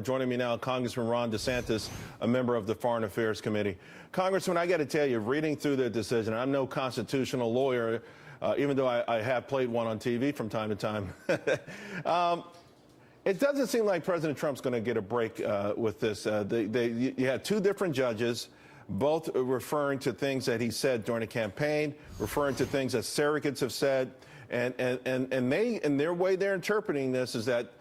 Joining me now, Congressman Ron DeSantis, a member of the Foreign Affairs Committee. Congressman, I got to tell you, reading through the decision, I'm no constitutional lawyer, even though I have played one on TV from time to time. It doesn't seem like President Trump's going to get a break with this. You had two different judges, both referring to things that he said during the campaign, referring to things that surrogates have said, and they, in their way they're interpreting this, is that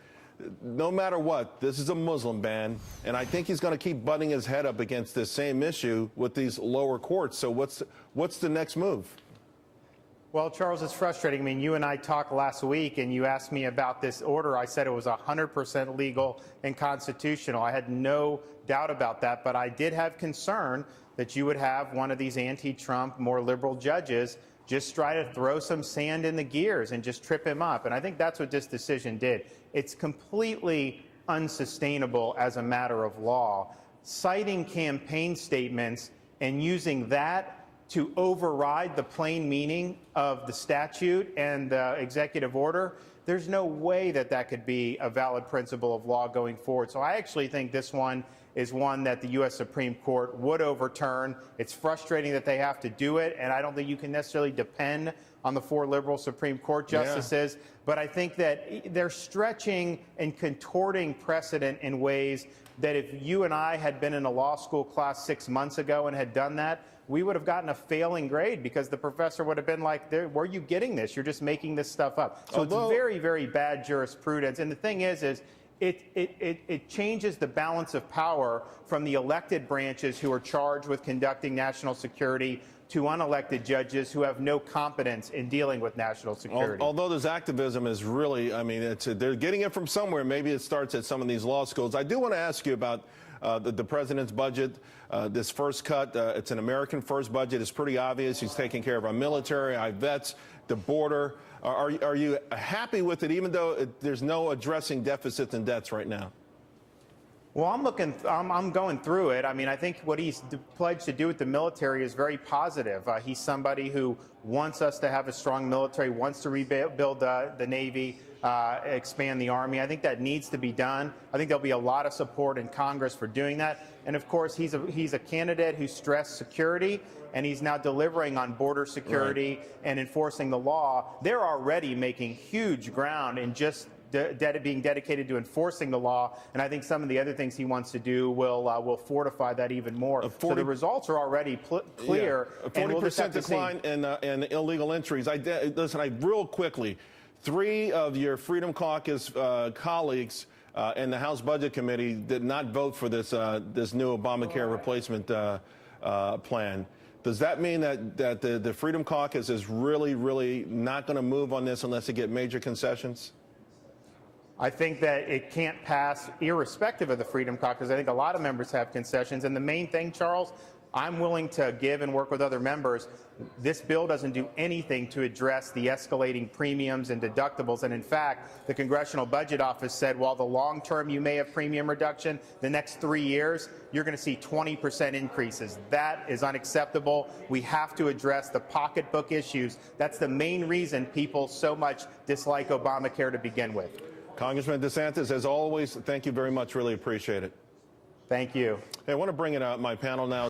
no matter what, this is a Muslim ban, and I think he's going to keep butting his head up against this same issue with these lower courts. So what's the next move? Well, Charles, it's frustrating. I mean, you and I talked last week, and you asked me about this order. I said it was 100% legal and constitutional. I had no doubt about that, but I did have concern that you would have one of these anti-Trump, more liberal judges just try to throw some sand in the gears and just trip him up. And I think that's what this decision did. It's completely unsustainable as a matter of law. Citing campaign statements and using that to override the plain meaning of the statute and the executive order, there's no way that that could be a valid principle of law going forward. So I actually think this one is one that the U.S. Supreme Court would overturn. It's frustrating that they have to do it, and I don't think you can necessarily depend on the four liberal Supreme Court justices. Yeah. But I think that they're stretching and contorting precedent in ways that if you and I had been in a law school class 6 months ago and had done that, we would have gotten a failing grade because the professor would have been like, where are you getting this? You're just making this stuff up. So it's very, very bad jurisprudence. And the thing is it changes the balance of power from the elected branches who are charged with conducting national security to unelected judges who have no competence in dealing with national security. Although this activism is really, I mean, they're getting it from somewhere. Maybe it starts at some of these law schools. I do want to ask you about the president's budget, this first cut. It's an American first budget. It's pretty obvious. He's taking care of our military, our vets, the border. Are you happy with it, even though there's no addressing deficits and debts right now? Well, I'm going through it. I mean, I think what he's pledged to do with the military is very positive. He's somebody who wants us to have a strong military, wants to rebuild the Navy, expand the Army. I think that needs to be done. I think there'll be a lot of support in Congress for doing that. And of course, he's a candidate who stressed security, and he's now delivering on border security and enforcing the law. They're already making huge ground in just being dedicated to enforcing the law, and I think some of the other things he wants to do will fortify that even more. So the results are already clear. Yeah, a 40% decline in illegal entries. Listen, real quickly, 3 of your Freedom Caucus colleagues in the House Budget Committee did not vote for this new Obamacare replacement plan. Does that mean that the Freedom Caucus is really not going to move on this unless they get major concessions? I think that it can't pass irrespective of the Freedom Caucus. I think a lot of members have concessions. And the main thing, Charles, I'm willing to give and work with other members. This bill doesn't do anything to address the escalating premiums and deductibles. And in fact, the Congressional Budget Office said while the long term you may have premium reduction, the next 3 years, you're going to see 20% increases. That is unacceptable. We have to address the pocketbook issues. That's the main reason people so much dislike Obamacare to begin with. Congressman DeSantis, as always, thank you very much. Really appreciate it. Thank you. Hey, I want to bring in my panel now.